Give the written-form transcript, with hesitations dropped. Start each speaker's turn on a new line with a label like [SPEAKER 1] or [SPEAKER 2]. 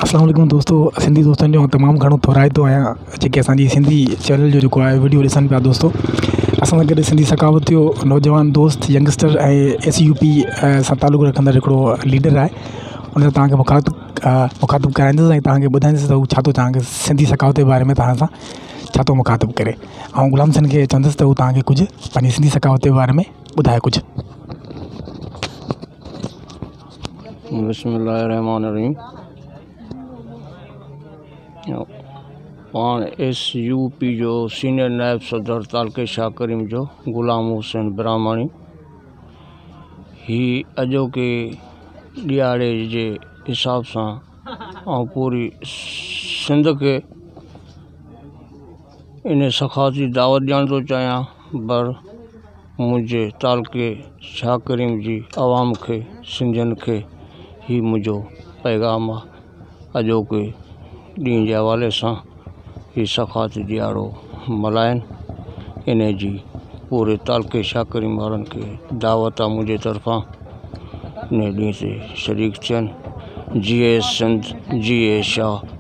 [SPEAKER 1] अस्सलाम वालेकुम दोस्तों, सिंधी दोस्तनि जो तमामु घणो थोराईंदो आहियां जेके असांजी सिंधी चैनल जो जेको आहे वीडियो ॾिसनि पिया दोस्तों। असां सां गॾु सिंधी सकावत जो नौजवान दोस्त यंगस्टर ऐं SUP सां तालुक़ु रखंदड़ हिकिड़ो लीडर आहे। उन सां तव्हांखे मुखातिबु कराईंदुसि ऐं तव्हांखे ॿुधाईंदुसि त हू छा थो तव्हांखे सिंधी सकावत जे बारे में तव्हां सां छा थो मुखातिबु करे। ऐं ग़ुलाम सन खे चवंदुसि त हू तव्हांखे कुझु पंहिंजी सिंधी सकावत जे बारे में ॿुधाए कुझु।
[SPEAKER 2] बिस्मिल्लाहिर्रहमानिर्रहीम। पाण SUP जो सीनियर नायब सदर तालके शाह करीम जो ग़ुलाम हुसैन ब्राह्मणी ही अॼोके ॾियारे जे हिसाब सां ऐं पूरी सिंध खे इन सखावती दावत ॾियणु थो चाहियां। पर मुंहिंजे तालके शाह करीम जी आवाम खे सिंधियुनि खे ही मुंहिंजो पैगाम आहे। अॼोके ॾींहं जे हवाले सां ही सखावती ॾियारो मल्हाइनि, इन जी पूरे तालके शाह करीम वारनि खे दावत आहे मुंहिंजे तरफ़ां इन ॾींहं ते शरीक थियनि। GA Sindh, GA Shah.